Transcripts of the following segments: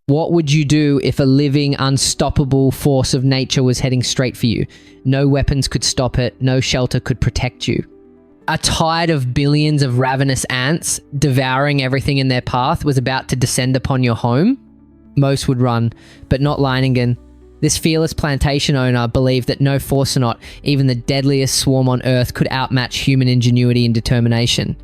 What would you do if a living, unstoppable force of nature was heading straight for you? No weapons could stop it. No shelter could protect you. A tide of billions of ravenous ants devouring everything in their path was about to descend upon your home. Most would run, but not Leiningen. This fearless plantation owner believed that no force or not, even the deadliest swarm on Earth, could outmatch human ingenuity and determination.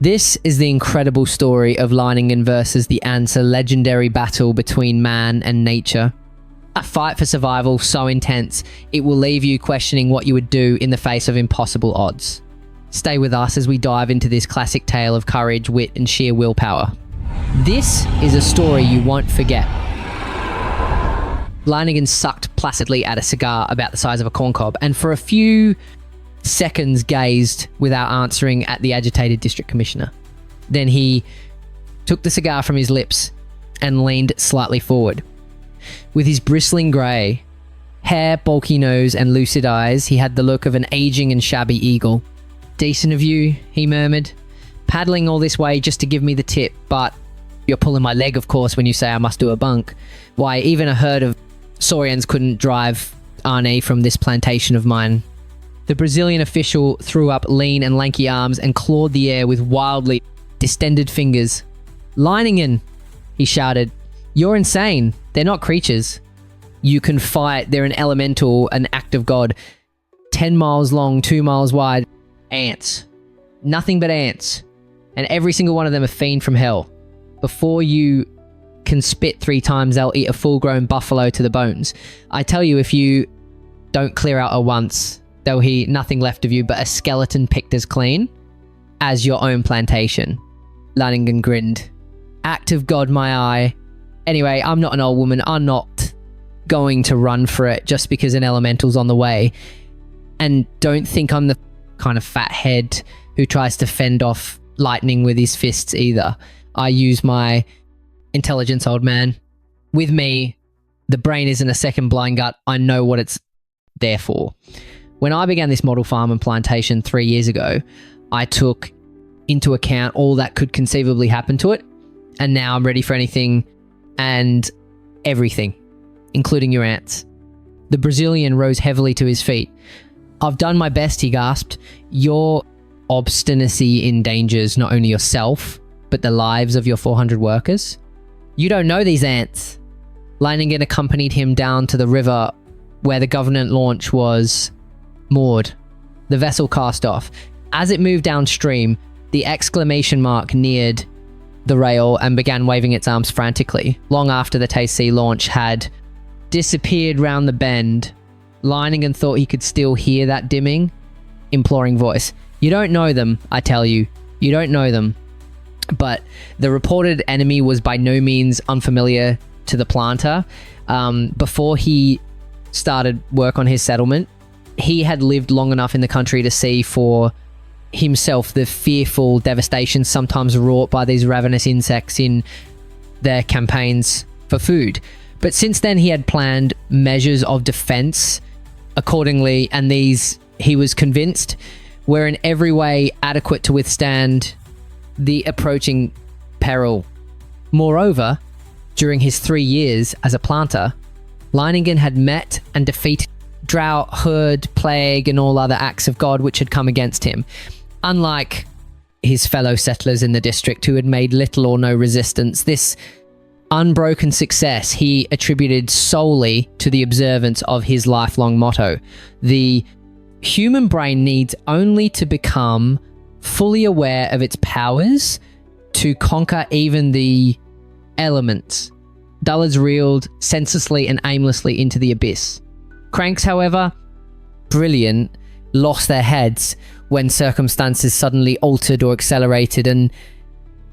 This is the incredible story of Leiningen versus the ants, a legendary battle between man and nature. A fight for survival so intense, it will leave you questioning what you would do in the face of impossible odds. Stay with us as we dive into this classic tale of courage, wit, and sheer willpower. This is a story you won't forget. Leiningen sucked placidly at a cigar about the size of a corncob, and for a few seconds gazed without answering at the agitated district commissioner. Then he took the cigar from his lips and leaned slightly forward. With his bristling grey hair, bulky nose, and lucid eyes, he had the look of an aging and shabby eagle. "Decent of you," he murmured, "paddling all this way just to give me the tip, but you're pulling my leg, of course, when you say I must do a bunk. Why, even a herd of Saurians couldn't drive Arne from this plantation of mine." The Brazilian official threw up lean and lanky arms and clawed the air with wildly distended fingers. "Leiningen," he shouted, "you're insane. They're not creatures. You can fight. They're an elemental, an act of God. 10 miles long, 2 miles wide. Ants. Nothing but ants. And every single one of them a fiend from hell. Before you can spit 3 times, they'll eat a full-grown buffalo to the bones. I tell you, if you don't clear out at once, there'll be nothing left of you but a skeleton picked as clean as your own plantation." Leiningen grinned. "Act of God, my eye. Anyway, I'm not an old woman. I'm not going to run for it just because an elemental's on the way. And don't think I'm the kind of fat head who tries to fend off lightning with his fists either. I use my intelligence, old man. With me, the brain isn't a second blind gut. I know what it's there for. When I began this model farm and plantation 3 years ago, I took into account all that could conceivably happen to it. And now I'm ready for anything and everything, including your ants." The Brazilian rose heavily to his feet. "I've done my best," he gasped. "Your obstinacy endangers not only yourself, but the lives of your 400 workers. You don't know these ants." Leiningen accompanied him down to the river where the government launch was moored. The vessel cast off. As it moved downstream, the exclamation mark neared the rail and began waving its arms frantically. Long after the Tay-C launch had disappeared round the bend, Leiningen thought he could still hear that dimming, imploring voice. "You don't know them, I tell you. You don't know them." But the reported enemy was by no means unfamiliar to the planter. Before he started work on his settlement, he had lived long enough in the country to see for himself the fearful devastation sometimes wrought by these ravenous insects in their campaigns for food. But since then, he had planned measures of defense accordingly, and these, he was convinced, were in every way adequate to withstand the approaching peril. Moreover, during his 3 years as a planter, Leiningen had met and defeated drought, herd, plague, and all other acts of God which had come against him. Unlike his fellow settlers in the district who had made little or no resistance, this unbroken success he attributed solely to the observance of his lifelong motto: the human brain needs only to become fully aware of its powers to conquer even the elements. Dullards reeled senselessly and aimlessly into the abyss. Cranks, however, brilliant, lost their heads when circumstances suddenly altered or accelerated and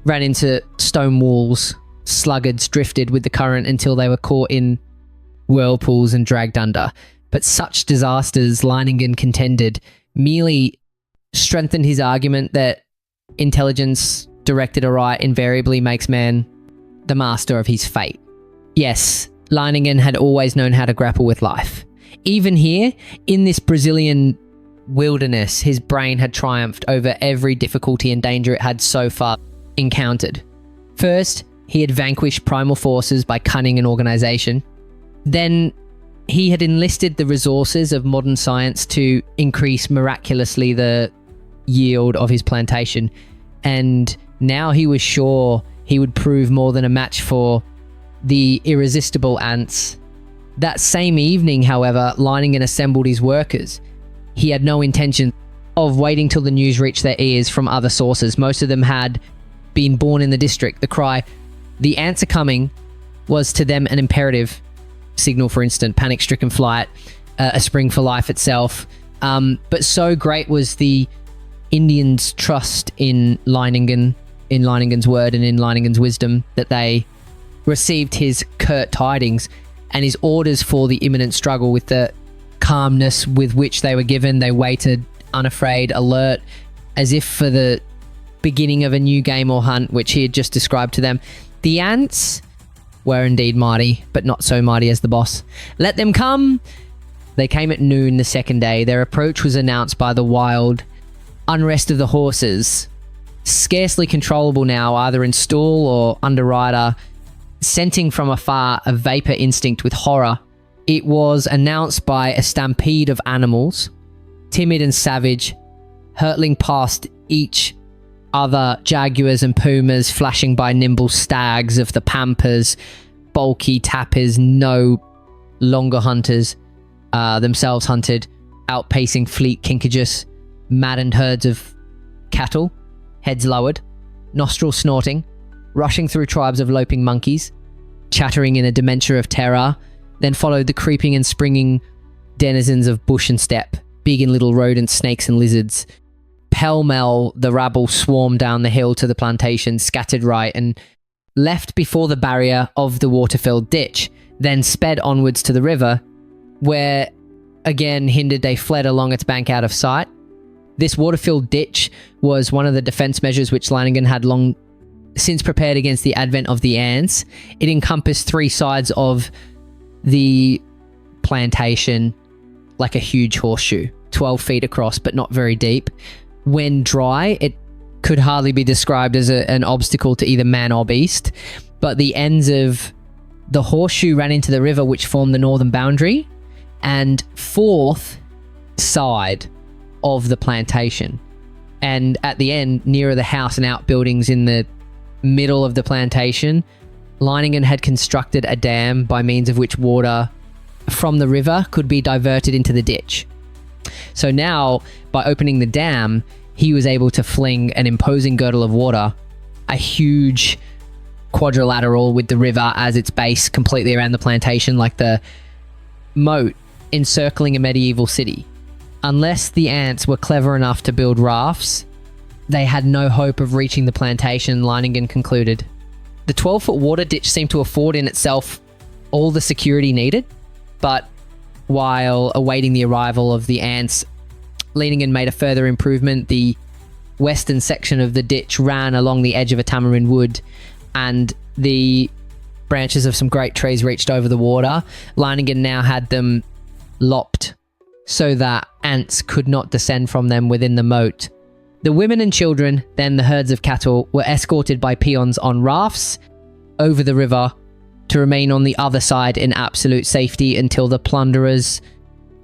ran into stone walls. Sluggards drifted with the current until they were caught in whirlpools and dragged under. But such disasters, Leiningen contended, merely strengthened his argument that intelligence directed aright invariably makes man the master of his fate. Yes, Leiningen had always known how to grapple with life. Even here, in this Brazilian wilderness, his brain had triumphed over every difficulty and danger it had so far encountered. First, He had vanquished primal forces by cunning and organization. Then he had enlisted the resources of modern science to increase miraculously the yield of his plantation. And now he was sure he would prove more than a match for the irresistible ants. That same evening, however, Leiningen assembled his workers. He had no intention of waiting till the news reached their ears from other sources. Most of them had been born in the district. The cry, "The ants are coming," was to them an imperative signal for instant panic-stricken flight, a spring for life itself. But so great was the Indians' trust in Leiningen, in Leiningen's word and in Leiningen's wisdom, that they received his curt tidings and his orders for the imminent struggle with the calmness with which they were given. They waited, unafraid, alert, as if for the beginning of a new game or hunt, which he had just described to them. The ants were indeed mighty, but not so mighty as the boss. Let them come! They came at noon the second day. Their approach was announced by the wild unrest of the horses, scarcely controllable now, either in stall or under rider, scenting from afar a vapor instinct with horror. It was announced by a stampede of animals, timid and savage, hurtling past each other, jaguars and pumas flashing by nimble stags of the pampas, bulky tapirs, no longer hunters, themselves hunted, outpacing fleet kinkajous, maddened herds of cattle, heads lowered, nostrils snorting, rushing through tribes of loping monkeys, chattering in a dementia of terror. Then followed the creeping and springing denizens of bush and steppe, big and little rodents, snakes and lizards. Pell-mell, the rabble swarmed down the hill to the plantation, scattered right and left before the barrier of the water-filled ditch, then sped onwards to the river, where, again hindered, they fled along its bank out of sight. This water-filled ditch was one of the defense measures which Leiningen had long since prepared against the advent of the ants. It encompassed three sides of the plantation like a huge horseshoe, 12 feet across, but not very deep. When dry, it could hardly be described as an obstacle to either man or beast, but the ends of the horseshoe ran into the river which formed the northern boundary and fourth side of the plantation. And at the end, nearer the house and outbuildings in the middle of the plantation, Leiningen had constructed a dam by means of which water from the river could be diverted into the ditch. So now, by opening the dam, he was able to fling an imposing girdle of water, a huge quadrilateral with the river as its base completely around the plantation, like the moat encircling a medieval city. Unless the ants were clever enough to build rafts, they had no hope of reaching the plantation, Leiningen concluded. The 12-foot water ditch seemed to afford in itself all the security needed, but while awaiting the arrival of the ants, Leiningen made a further improvement. The western section of the ditch ran along the edge of a tamarind wood, and the branches of some great trees reached over the water. Leiningen now had them lopped so that ants could not descend from them within the moat. The women and children, then the herds of cattle, were escorted by peons on rafts over the river to remain on the other side in absolute safety until the plunderers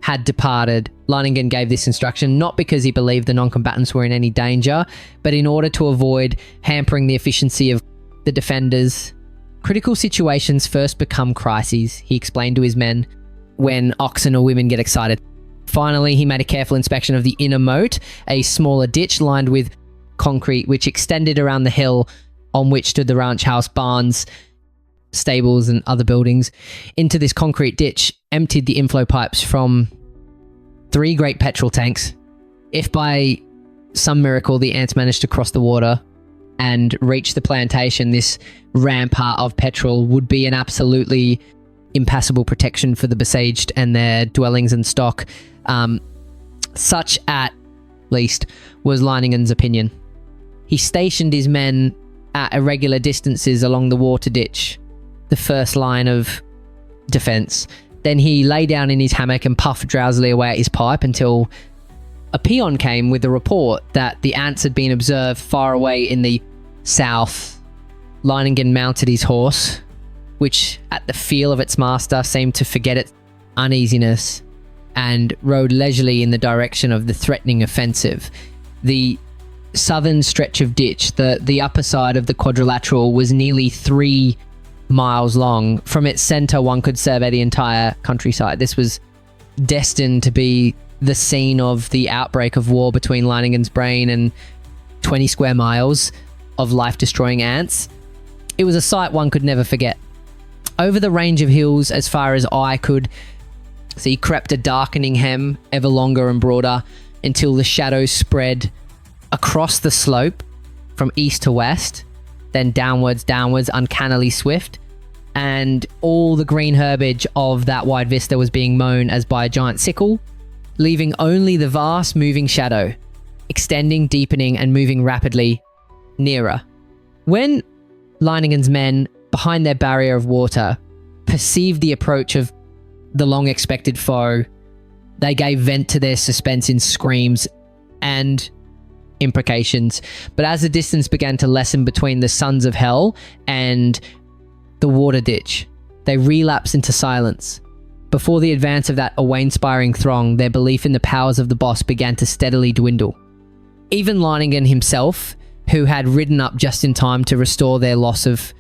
had departed. Leiningen gave this instruction not because he believed the non-combatants were in any danger, but in order to avoid hampering the efficiency of the defenders. Critical situations first become crises, he explained to his men, when oxen or women get excited. Finally, he made a careful inspection of the inner moat, a smaller ditch lined with concrete which extended around the hill on which stood the ranch house, barns, stables and other buildings. Into this concrete ditch emptied the inflow pipes from 3 great petrol tanks. If by some miracle the ants managed to cross the water and reach the plantation, this rampart of petrol would be an absolutely impassable protection for the besieged and their dwellings and stock. Such at least was Leiningen's opinion. He stationed his men at irregular distances along the water ditch, the first line of defense. Then he lay down in his hammock and puffed drowsily away at his pipe until a peon came with the report that the ants had been observed far away in the south Leiningen mounted his horse, which at the feel of its master seemed to forget its uneasiness and rode leisurely in the direction of the threatening offensive. The southern stretch of ditch, the upper side of the quadrilateral, was nearly 3 miles long. From its center, one could survey the entire countryside. This was destined to be the scene of the outbreak of war between Leiningen's brain and 20 square miles of life-destroying ants. It was a sight one could never forget. Over the range of hills, as far as eye could see, crept a darkening hem, ever longer and broader, until the shadows spread across the slope from east to west, then downwards, uncannily swift, and all the green herbage of that wide vista was being mown as by a giant sickle, leaving only the vast moving shadow, extending, deepening, and moving rapidly nearer. When Leiningen's men, behind their barrier of water, perceived the approach of the long-expected foe, they gave vent to their suspense in screams and imprecations. But as the distance began to lessen between the sons of hell and the water ditch, they relapsed into silence. Before the advance of that awe-inspiring throng, their belief in the powers of the boss began to steadily dwindle. Even Leiningen himself, who had ridden up just in time to restore their loss of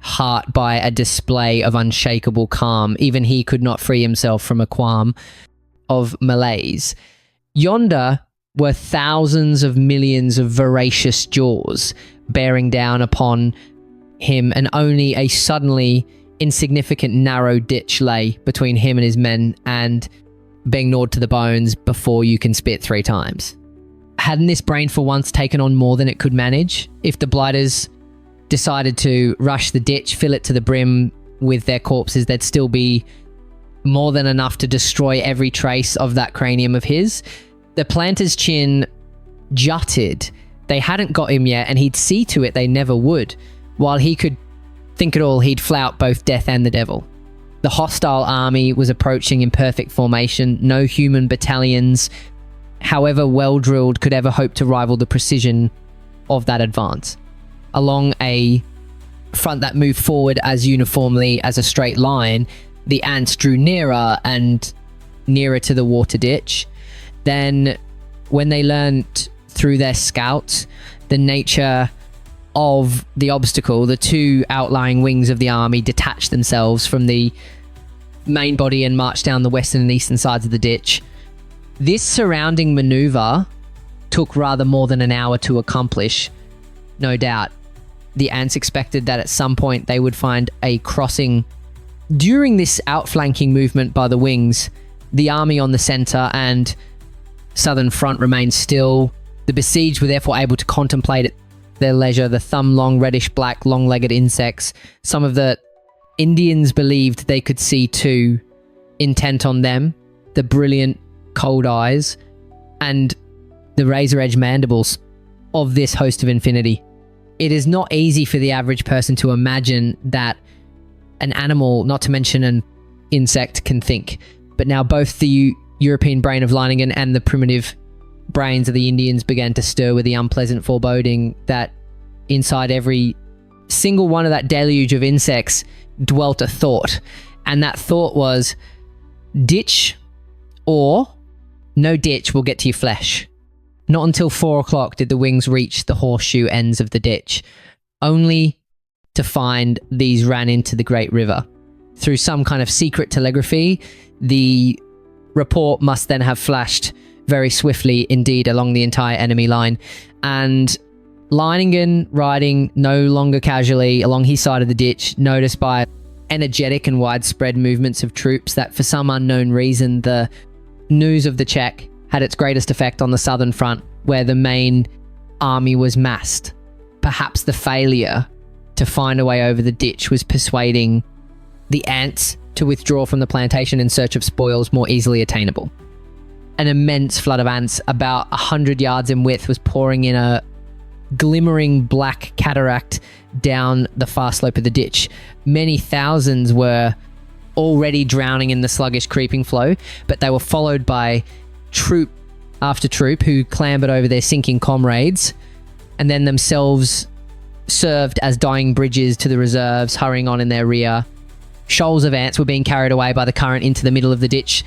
heart by a display of unshakable calm, even he could not free himself from a qualm of malaise. Yonder were thousands of millions of voracious jaws bearing down upon him, and only a suddenly insignificant narrow ditch lay between him and his men, and being gnawed to the bones before you can spit 3 times. Hadn't this brain for once taken on more than it could manage? If the blighters decided to rush the ditch, fill it to the brim with their corpses, there'd still be more than enough to destroy every trace of that cranium of his. The planter's chin jutted. They hadn't got him yet, and he'd see to it they never would. While he could think it all, he'd flout both death and the devil. The hostile army was approaching in perfect formation. No human battalions, however well drilled, could ever hope to rival the precision of that advance. Along a front that moved forward as uniformly as a straight line, the ants drew nearer and nearer to the water ditch. Then, when they learnt through their scouts the nature of the obstacle, the 2 outlying wings of the army detached themselves from the main body and marched down the western and eastern sides of the ditch. This surrounding maneuver took rather more than an hour to accomplish, no doubt. The ants expected that at some point they would find a crossing. During this outflanking movement by the wings, the army on the center and southern front remained still. The besieged were therefore able to contemplate at their leisure the thumb-long, reddish-black, long-legged insects. Some of the Indians believed they could see too, intent on them, the brilliant, cold eyes, and the razor-edged mandibles of this host of infinity. It is not easy for the average person to imagine that an animal, not to mention an insect, can think. But now both the European brain of Leiningen and the primitive brains of the Indians began to stir with the unpleasant foreboding that inside every single one of that deluge of insects dwelt a thought. And that thought was, ditch or no ditch will get to your flesh. Not until 4 o'clock did the wings reach the horseshoe ends of the ditch, only to find these ran into the great river. Through some kind of secret telegraphy, the report must then have flashed very swiftly indeed along the entire enemy line, and Leiningen, riding no longer casually along his side of the ditch, noticed by energetic and widespread movements of troops that for some unknown reason the news of the check had its greatest effect on the southern front, where the main army was massed. Perhaps the failure to find a way over the ditch was persuading the ants to withdraw from the plantation in search of spoils more easily attainable. An immense flood of ants, about 100 yards in width, was pouring in a glimmering black cataract down the far slope of the ditch. Many thousands were already drowning in the sluggish creeping flow, but they were followed by troop after troop who clambered over their sinking comrades and then themselves served as dying bridges to the reserves hurrying on in their rear. Shoals of ants were being carried away by the current into the middle of the ditch,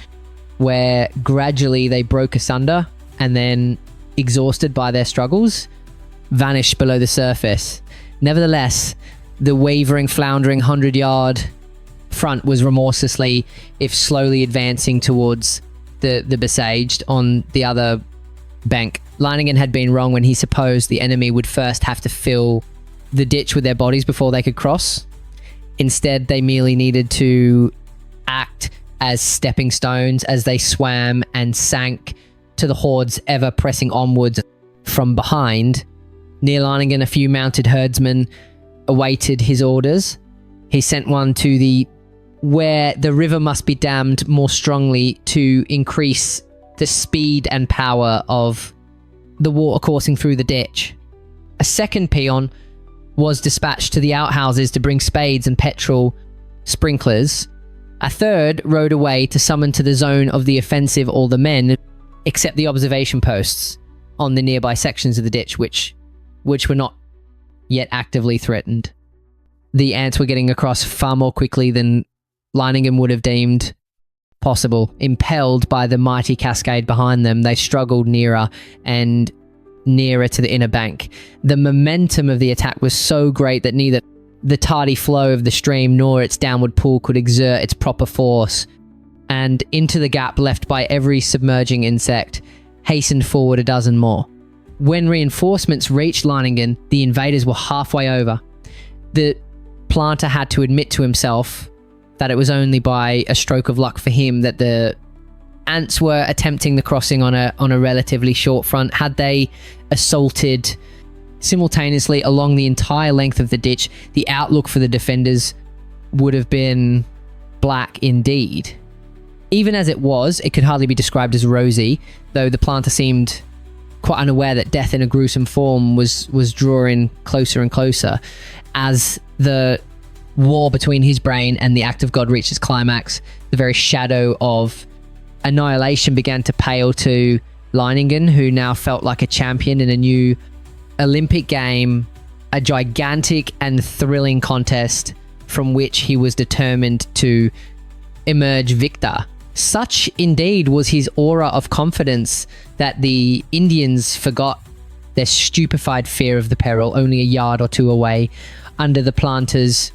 where gradually they broke asunder and then, exhausted by their struggles, vanished below the surface. Nevertheless, the wavering, floundering 100-yard front was remorselessly, if slowly, advancing towards the besieged on the other bank. Leiningen had been wrong when he supposed the enemy would first have to fill the ditch with their bodies before they could cross. Instead, they merely needed to act as stepping stones as they swam and sank to the hordes ever pressing onwards from behind. Near Leiningen, a few mounted herdsmen awaited his orders. He sent one to where the river must be dammed more strongly to increase the speed and power of the water coursing through the ditch. A second peon was dispatched to the outhouses to bring spades and petrol sprinklers. A third rode away to summon to the zone of the offensive all the men, except the observation posts on the nearby sections of the ditch, which were not yet actively threatened. The ants were getting across far more quickly than Leiningen would have deemed possible. Impelled by the mighty cascade behind them, they struggled nearer and nearer to the inner bank. The momentum of the attack was so great that neither the tardy flow of the stream nor its downward pull could exert its proper force, and into the gap left by every submerging insect hastened forward a dozen more. When reinforcements reached Leiningen, the invaders were halfway over. The planter had to admit to himself that it was only by a stroke of luck for him that the ants were attempting the crossing on a relatively short front. Had they assaulted simultaneously along the entire length of the ditch, the outlook for the defenders would have been black indeed. Even as it was, it could hardly be described as rosy, though the planter seemed quite unaware that death in a gruesome form was drawing closer and closer. As the war between his brain and the act of God reached its climax, the very shadow of annihilation began to pale to Leiningen, who now felt like a champion in a new Olympic game, a gigantic and thrilling contest from which he was determined to emerge victor. Such indeed was his aura of confidence that the Indians forgot their stupefied fear of the peril only a yard or two away. Under the planter's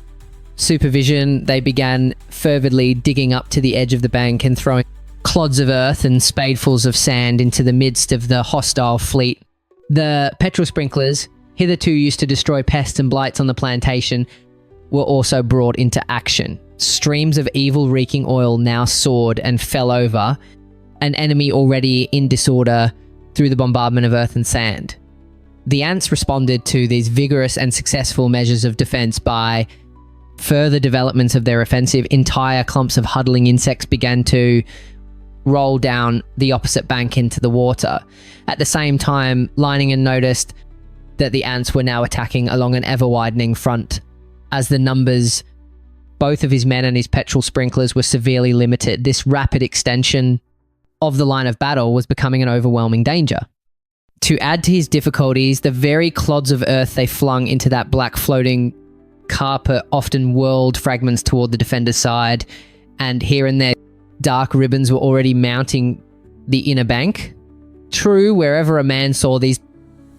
supervision, they began fervidly digging up to the edge of the bank and throwing clods of earth and spadefuls of sand into the midst of the hostile fleet. The petrol sprinklers, hitherto used to destroy pests and blights on the plantation, were also brought into action. Streams of evil-reeking oil now soared and fell over an enemy already in disorder through the bombardment of earth and sand. The ants responded to these vigorous and successful measures of defense by further developments of their offensive. Entire clumps of huddling insects began to roll down the opposite bank into the water. At the same time, Leiningen noticed that the ants were now attacking along an ever-widening front, as the numbers both of his men and his petrol sprinklers were severely limited. This rapid extension of the line of battle was becoming an overwhelming danger. To add to his difficulties, the very clods of earth they flung into that black floating carpet often whirled fragments toward the defender's side, and here and there dark ribbons were already mounting the inner bank. True, wherever a man saw these,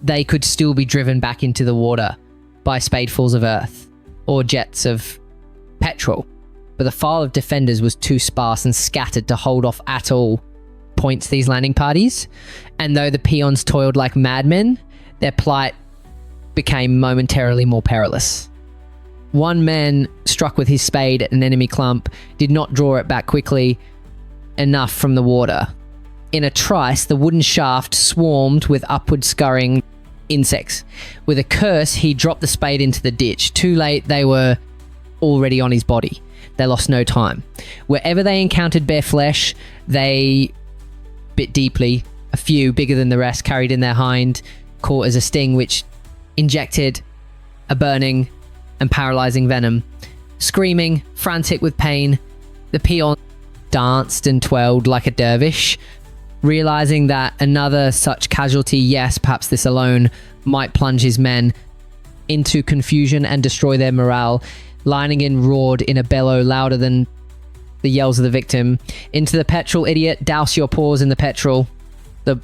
they could still be driven back into the water by spadefuls of earth or jets of petrol, but the file of defenders was too sparse and scattered to hold off at all points these landing parties, and though the peons toiled like madmen, their plight became momentarily more perilous. One man struck with his spade at an enemy clump did not draw it back quickly enough from the water. In a trice, the wooden shaft swarmed with upward scurrying insects. With a curse, he dropped the spade into the ditch. Too late, they were already on his body. They lost no time. Wherever they encountered bare flesh, they bit deeply. A few, bigger than the rest, carried in their hind, caught as a sting which injected a burning and paralyzing venom. Screaming, frantic with pain, the peon danced and twirled like a dervish, realizing that another such casualty, yes, perhaps this alone, might plunge his men into confusion and destroy their morale, Leiningen roared in a bellow louder than the yells of the victim. "Into the petrol, idiot! Douse your paws in the petrol." The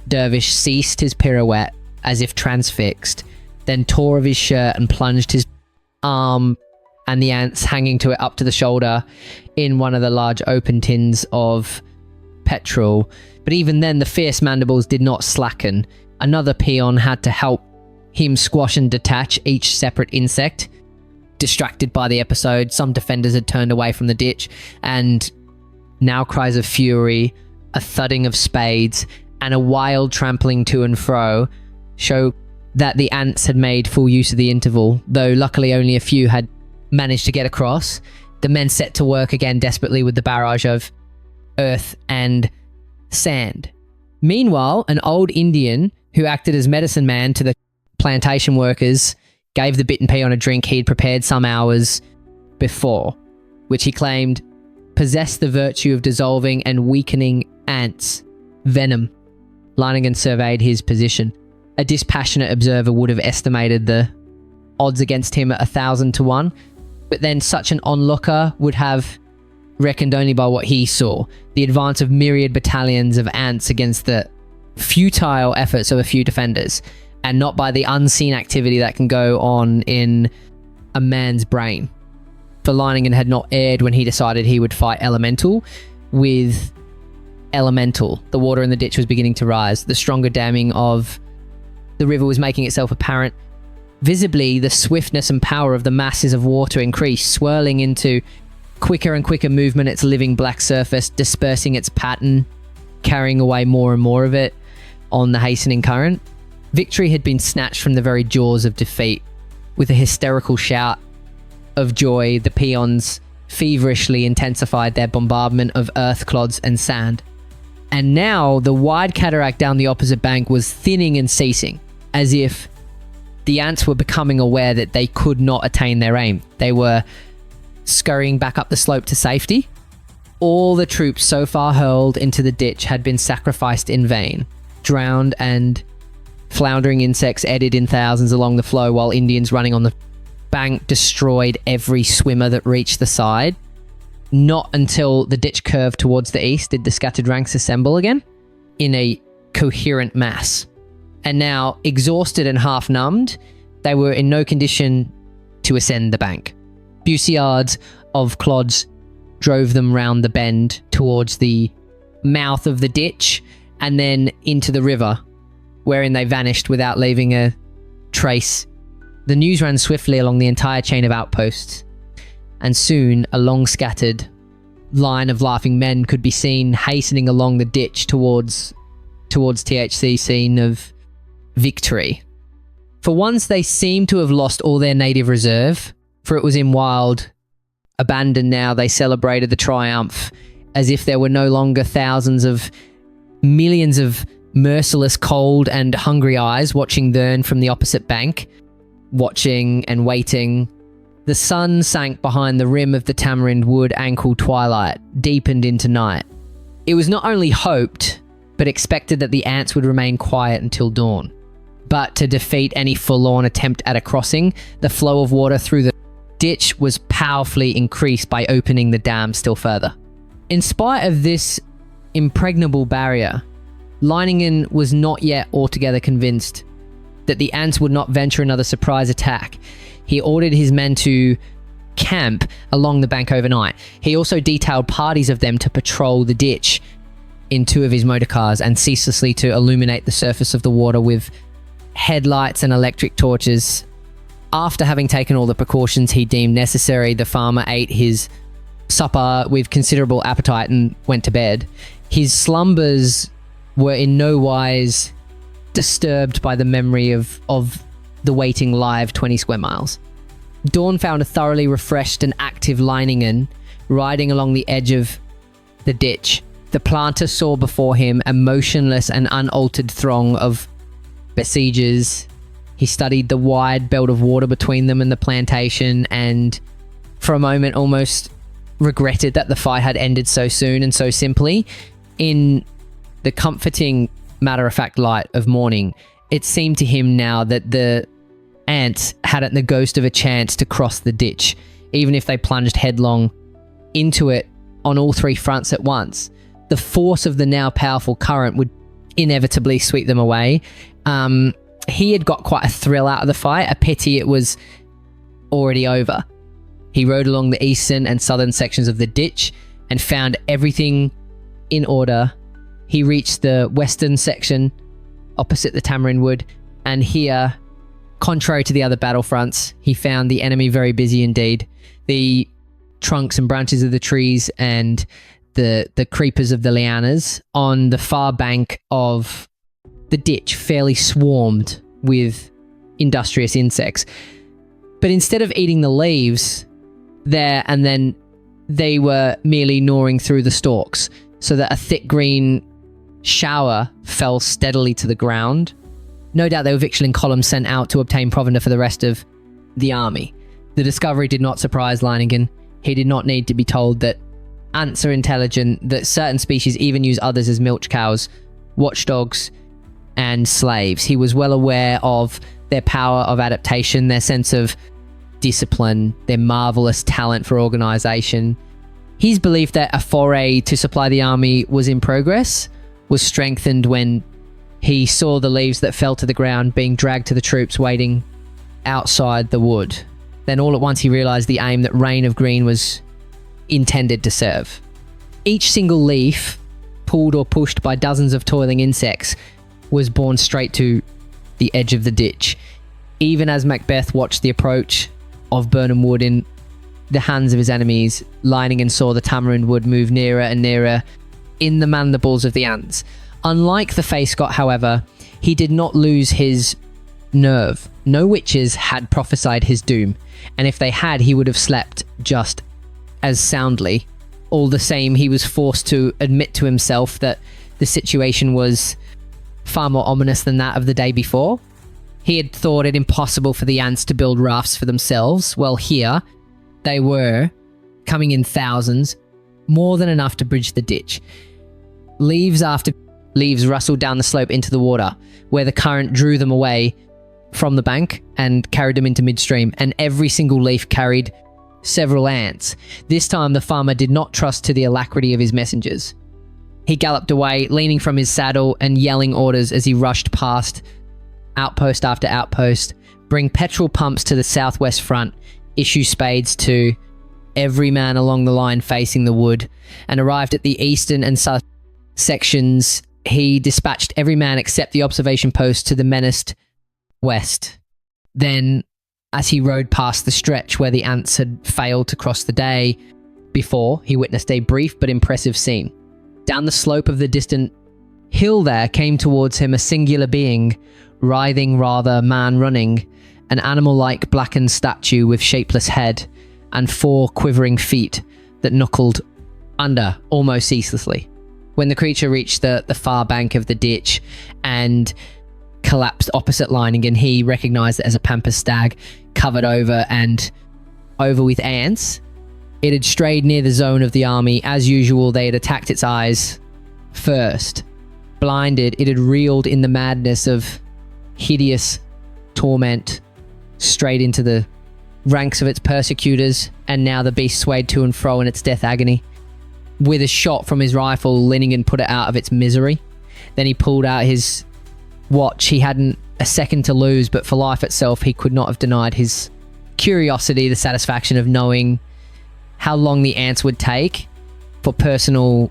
dervish ceased his pirouette as if transfixed, then tore of his shirt and plunged his arm and the ants hanging to it up to the shoulder in one of the large open tins of petrol. But even then, the fierce mandibles did not slacken. Another peon had to help him squash and detach each separate insect. Distracted by the episode, some defenders had turned away from the ditch, and now cries of fury, a thudding of spades, and a wild trampling to and fro show that the ants had made full use of the interval, though luckily only a few had managed to get across. The men set to work again desperately with the barrage of earth and sand. Meanwhile, an old Indian who acted as medicine man to the plantation workers gave the bitten peon a drink he'd prepared some hours before, which he claimed possessed the virtue of dissolving and weakening ants' venom. Leiningen surveyed his position. A dispassionate observer would have estimated the odds against him at 1,000 to 1, but then such an onlooker would have reckoned only by what he saw, the advance of myriad battalions of ants against the futile efforts of a few defenders, and not by the unseen activity that can go on in a man's brain. For Leiningen had not erred when he decided he would fight elemental with elemental. The water in the ditch was beginning to rise. The stronger damming of the river was making itself apparent. Visibly, the swiftness and power of the masses of water increased, swirling into quicker and quicker movement its living black surface, dispersing its pattern, carrying away more and more of it on the hastening current. Victory had been snatched from the very jaws of defeat. With a hysterical shout of joy, the peons feverishly intensified their bombardment of earth clods and sand. And now the wide cataract down the opposite bank was thinning and ceasing, as if the ants were becoming aware that they could not attain their aim. They were scurrying back up the slope to safety. All the troops so far hurled into the ditch had been sacrificed in vain. Drowned and floundering insects eddied in thousands along the flow, while Indians running on the bank destroyed every swimmer that reached the side. Not until the ditch curved towards the east did the scattered ranks assemble again in a coherent mass. And now, exhausted and half-numbed, they were in no condition to ascend the bank. Fusillades of clods drove them round the bend towards the mouth of the ditch and then into the river, wherein they vanished without leaving a trace. The news ran swiftly along the entire chain of outposts, and soon a long scattered line of laughing men could be seen hastening along the ditch towards THC's scene of victory. For once they seemed to have lost all their native reserve, for it was in wild abandon now. They celebrated the triumph as if there were no longer thousands of millions of merciless, cold and hungry eyes watching them from the opposite bank, watching and waiting. The sun sank behind the rim of the tamarind wood ankle twilight, deepened into night. It was not only hoped, but expected that the ants would remain quiet until dawn. But to defeat any forlorn attempt at a crossing, the flow of water through the ditch was powerfully increased by opening the dam still further. In spite of this impregnable barrier, Leiningen was not yet altogether convinced that the ants would not venture another surprise attack. He ordered his men to camp along the bank overnight. He also detailed parties of them to patrol the ditch in two of his motor cars and ceaselessly to illuminate the surface of the water with headlights and electric torches. After having taken all the precautions he deemed necessary, the farmer ate his supper with considerable appetite and went to bed. His slumbers were in no wise disturbed by the memory of the waiting live 20 square miles. Dawn found a thoroughly refreshed and active Leiningen riding along the edge of the ditch. The planter saw before him a motionless and unaltered throng of besiegers. He studied the wide belt of water between them and the plantation, and for a moment almost regretted that the fight had ended so soon and so simply. In the comforting, matter-of-fact light of morning, it seemed to him now that the ants hadn't the ghost of a chance to cross the ditch, even if they plunged headlong into it on all three fronts at once. The force of the now powerful current would inevitably sweep them away. He had got quite a thrill out of the fight, a pity it was already over. He rode along the eastern and southern sections of the ditch and found everything in order. He reached the western section opposite the tamarind wood, and here, contrary to the other battlefronts, he found the enemy very busy indeed. The trunks and branches of the trees and the creepers of the lianas on the far bank of the ditch fairly swarmed with industrious insects. But instead of eating the leaves there and then, they were merely gnawing through the stalks, so that a thick green shower fell steadily to the ground. No doubt they were victualling columns sent out to obtain provender for the rest of the army. The discovery did not surprise Leiningen. He did not need to be told that ants are intelligent, that certain species even use others as milch cows, watchdogs, and slaves. He was well aware of their power of adaptation, their sense of discipline, their marvelous talent for organization. His belief that a foray to supply the army was in progress was strengthened when he saw the leaves that fell to the ground being dragged to the troops waiting outside the wood. Then all at once he realized the aim that Rain of Green was intended to serve. Each single leaf, pulled or pushed by dozens of toiling insects, was borne straight to the edge of the ditch. Even as Macbeth watched the approach of Burnham Wood in the hands of his enemies, Leiningen saw the tamarind wood move nearer and nearer in the mandibles of the ants. Unlike the Face Scott, however, he did not lose his nerve. No witches had prophesied his doom, and if they had, he would have slept just as soundly. All the same, he was forced to admit to himself that the situation was far more ominous than that of the day before. He had thought it impossible for the ants to build rafts for themselves. Well, here they were, coming in thousands, more than enough to bridge the ditch. Leaves after leaves rustled down the slope into the water, where the current drew them away from the bank and carried them into midstream, and every single leaf carried several ants. This time the farmer did not trust to the alacrity of his messengers. He galloped away, leaning from his saddle and yelling orders as he rushed past outpost after outpost. Bring petrol pumps to the southwest front, issue spades to every man along the line facing the wood, and arrived at the eastern and south sections. He dispatched every man except the observation post to the menaced west. Then, as he rode past the stretch where the ants had failed to cross the day before, he witnessed a brief but impressive scene. Down the slope of the distant hill there came towards him a singular being, writhing rather, man running, an animal-like blackened statue with shapeless head and 4 quivering feet that knuckled under almost ceaselessly. When the creature reached the far bank of the ditch and collapsed opposite Leiningen, he recognized it as a pampas stag covered over with ants. It had strayed near the zone of the army. As usual, they had attacked its eyes first. Blinded, it had reeled in the madness of hideous torment straight into the ranks of its persecutors, and now the beast swayed to and fro in its death agony. With a shot from his rifle, Leiningen put it out of its misery. Then he pulled out his watch. He hadn't a second to lose, but for life itself, he could not have denied his curiosity, the satisfaction of knowing how long the ants would take for personal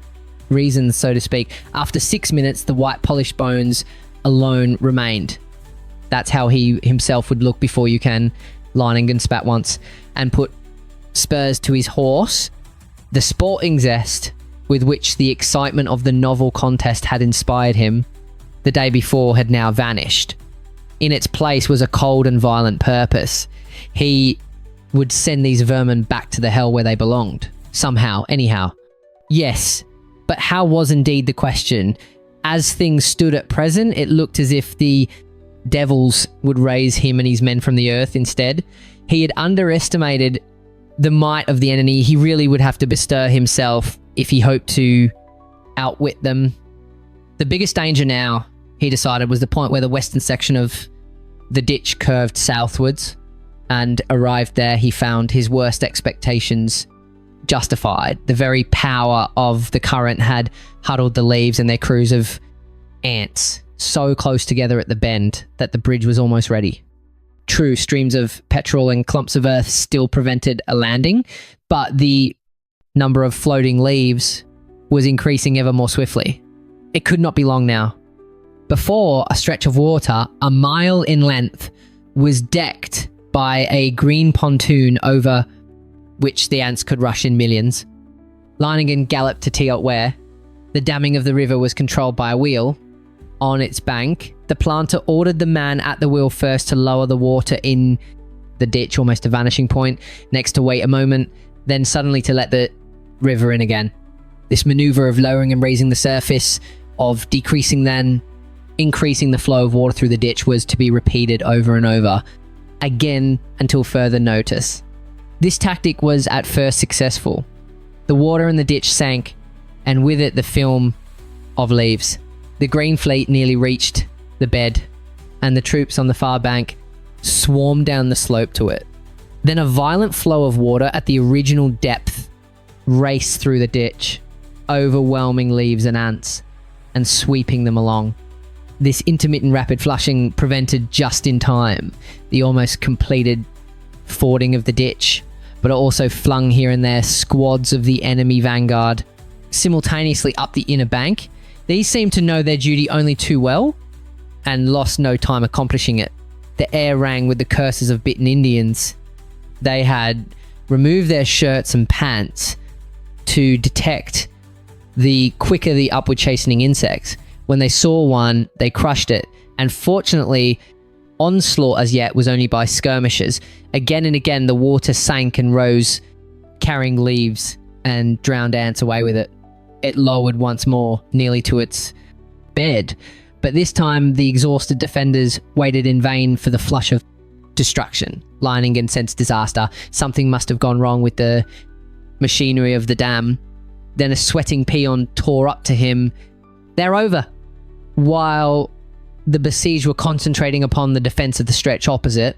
reasons, so to speak. After 6 minutes, the white polished bones alone remained. That's how he himself would look before you can. Leiningen spat once and put spurs to his horse. The sporting zest with which the excitement of the novel contest had inspired him the day before had now vanished. In its place was a cold and violent purpose. He would send these vermin back to the hell where they belonged. Somehow, anyhow. Yes, but how was indeed the question. As things stood at present, it looked as if the devils would raise him and his men from the earth instead. He had underestimated the might of the enemy. He really would have to bestir himself if he hoped to outwit them. The biggest danger now, he decided, was the point where the western section of the ditch curved southwards, and arrived there, he found his worst expectations justified. The very power of the current had huddled the leaves and their crews of ants so close together at the bend that the bridge was almost ready. True, streams of petrol and clumps of earth still prevented a landing, but the number of floating leaves was increasing ever more swiftly. It could not be long now. Before, a stretch of water, a mile in length, was decked by a green pontoon over which the ants could rush in millions. Leiningen galloped to Teot where the damming of the river was controlled by a wheel. On its bank, the planter ordered the man at the wheel first to lower the water in the ditch, almost to vanishing point, next to wait a moment, then suddenly to let the river in again. This maneuver of lowering and raising the surface, of decreasing then increasing the flow of water through the ditch, was to be repeated over and over, again until further notice. This tactic was at first successful. The water in the ditch sank, and with it the film of leaves. The green fleet nearly reached the bed, and the troops on the far bank swarmed down the slope to it. Then a violent flow of water at the original depth raced through the ditch, overwhelming leaves and ants, and sweeping them along. This intermittent rapid flushing prevented just in time the almost completed fording of the ditch, but it also flung here and there squads of the enemy vanguard simultaneously up the inner bank. These seemed to know their duty only too well and lost no time accomplishing it. The air rang with the curses of bitten Indians. They had removed their shirts and pants to detect the quicker the upward chastening insects. When they saw one, they crushed it, and fortunately, onslaught as yet was only by skirmishers. Again and again, the water sank and rose, carrying leaves and drowned ants away with it. It lowered once more, nearly to its bed, but this time the exhausted defenders waited in vain for the flush of destruction. Leiningen sensed disaster. Something must have gone wrong with the machinery of the dam. Then a sweating peon tore up to him, "They're over," while the besieged were concentrating upon the defense of the stretch opposite.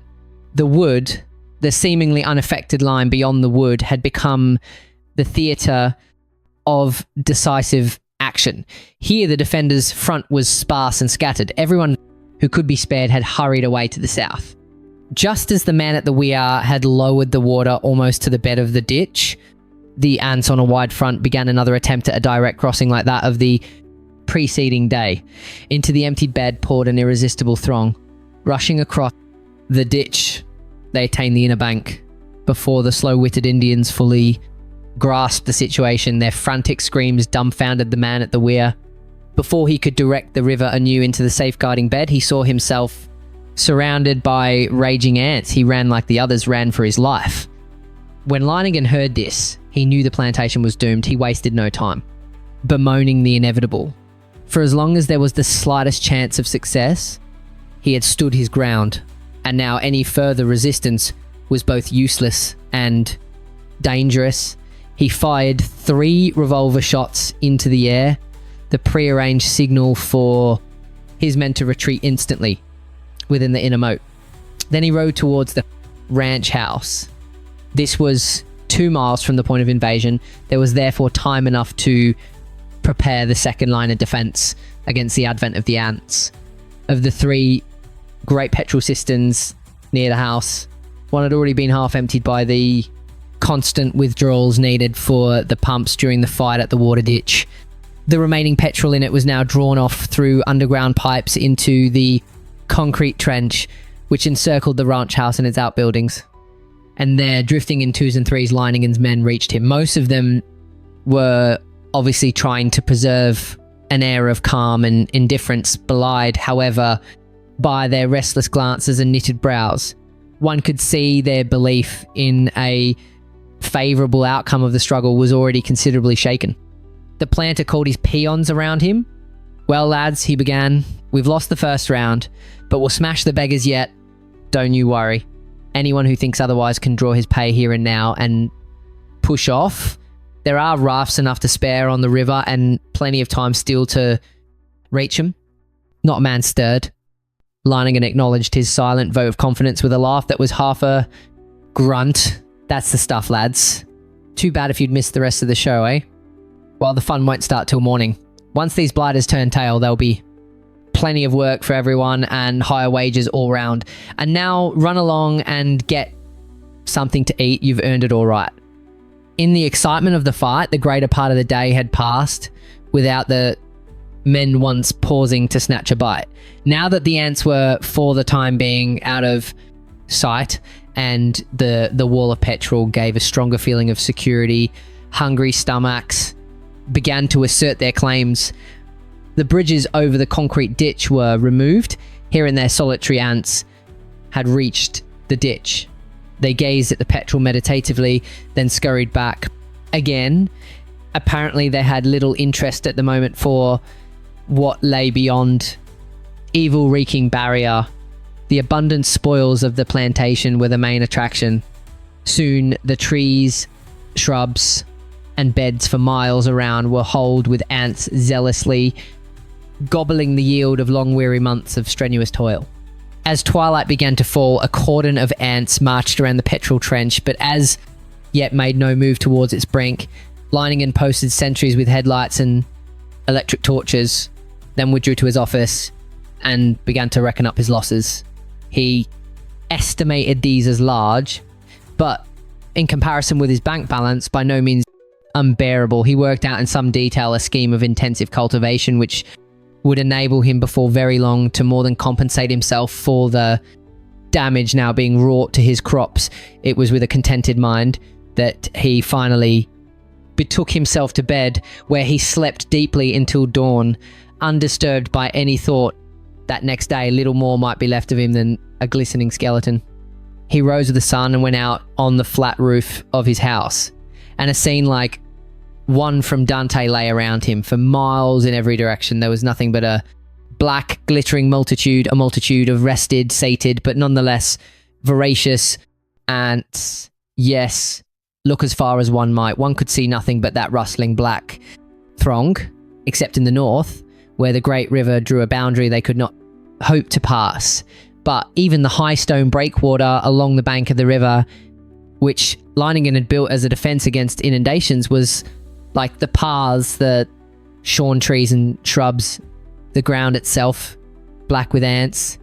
The wood, the seemingly unaffected line beyond the wood, had become the theatre of decisive action. Here the defenders' front was sparse and scattered. Everyone who could be spared had hurried away to the south. Just as the man at the weir had lowered the water almost to the bed of the ditch, the ants on a wide front began another attempt at a direct crossing like that of the preceding day. Into the emptied bed poured an irresistible throng. Rushing across the ditch, they attained the inner bank. Before the slow-witted Indians fully grasped the situation, their frantic screams dumbfounded the man at the weir. Before he could direct the river anew into the safeguarding bed, he saw himself surrounded by raging ants. He ran like the others ran for his life. When Leiningen heard this, he knew the plantation was doomed. He wasted no time, bemoaning the inevitable. For as long as there was the slightest chance of success, he had stood his ground, and now any further resistance was both useless and dangerous. He fired 3 revolver shots into the air, the prearranged signal for his men to retreat instantly within the inner moat. Then he rode towards the ranch house. This was 2 miles from the point of invasion. There was therefore time enough to prepare the second line of defense against the advent of the ants. Of the 3 great petrol cisterns near the house, one had already been half emptied by the constant withdrawals needed for the pumps during the fight at the water ditch. The remaining petrol in it was now drawn off through underground pipes into the concrete trench which encircled the ranch house and its outbuildings. And there, drifting in 2s and 3s, Leiningen's men reached him. Most of them were obviously trying to preserve an air of calm and indifference, belied, however, by their restless glances and knitted brows. One could see their belief in a favourable outcome of the struggle was already considerably shaken. The planter called his peons around him. "Well, lads," he began, "we've lost the first round, but we'll smash the beggars yet. Don't you worry. Anyone who thinks otherwise can draw his pay here and now and push off. There are rafts enough to spare on the river and plenty of time still to reach them." Not a man stirred. Leiningen acknowledged his silent vote of confidence with a laugh that was half a grunt. That's the stuff, lads. Too bad if you'd missed the rest of the show, eh? Well, the fun won't start till morning. Once these blighters turn tail, there'll be plenty of work for everyone and higher wages all round. And now run along and get something to eat. You've earned it all right. In the excitement of the fight, the greater part of the day had passed without the men once pausing to snatch a bite. Now that the ants were, for the time being, out of sight, and the wall of petrol gave a stronger feeling of security, hungry stomachs began to assert their claims. The bridges over the concrete ditch were removed. Here and there, solitary ants had reached the ditch. They gazed at the petrol meditatively, then scurried back. Again, apparently they had little interest at the moment for what lay beyond. Evil-reeking barrier. The abundant spoils of the plantation were the main attraction. Soon, the trees, shrubs, and beds for miles around were holed with ants zealously gobbling the yield of long weary months of strenuous toil. As twilight began to fall, a cordon of ants marched around the petrol trench, but as yet made no move towards its brink. Leiningen posted sentries with headlights and electric torches, then withdrew to his office and began to reckon up his losses. He estimated these as large, but in comparison with his bank balance, by no means unbearable. He worked out in some detail a scheme of intensive cultivation which would enable him before very long to more than compensate himself for the damage now being wrought to his crops. It was with a contented mind that he finally betook himself to bed, where he slept deeply until dawn, undisturbed by any thought that next day little more might be left of him than a glistening skeleton. He rose with the sun and went out on the flat roof of his house, and a scene like one from Dante lay around him for miles in every direction. There was nothing but a black, glittering multitude, a multitude of rested, sated, but nonetheless voracious ants. Yes, look as far as one might. One could see nothing but that rustling black throng, except in the north, where the great river drew a boundary they could not hope to pass. But even the high stone breakwater along the bank of the river, which Leiningen had built as a defense against inundations, was like the paths, the shorn trees and shrubs, the ground itself, black with ants.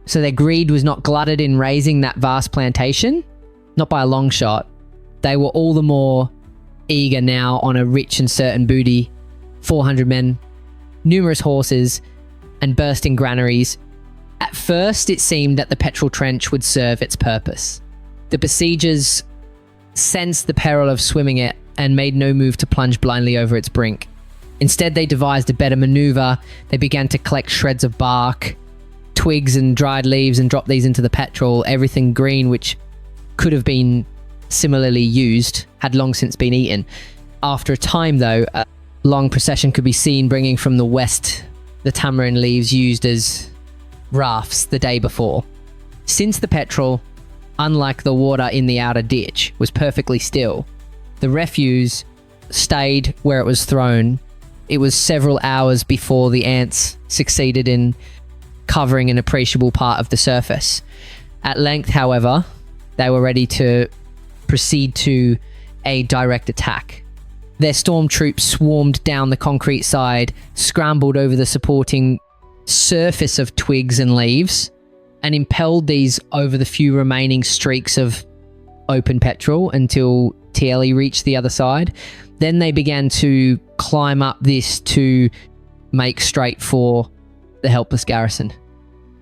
So their greed was not glutted in raising that vast plantation, not by a long shot. They were all the more eager now on a rich and certain booty. 400 men, numerous horses, and bursting granaries. At first, it seemed that the petrol trench would serve its purpose. The besiegers sensed the peril of swimming it and made no move to plunge blindly over its brink. Instead, they devised a better maneuver. They began to collect shreds of bark, twigs and dried leaves and drop these into the petrol. Everything green which could have been similarly used had long since been eaten. After a time, though, a long procession could be seen bringing from the west the tamarind leaves used as rafts the day before. Since the petrol, unlike the water in the outer ditch, was perfectly still, the refuse stayed where it was thrown. It was several hours before the ants succeeded in covering an appreciable part of the surface. At length, however, they were ready to proceed to a direct attack. Their storm troops swarmed down the concrete side, scrambled over the supporting surface of twigs and leaves, and impelled these over the few remaining streaks of open petrol until Tieli reached the other side. Then they began to climb up this to make straight for the helpless garrison.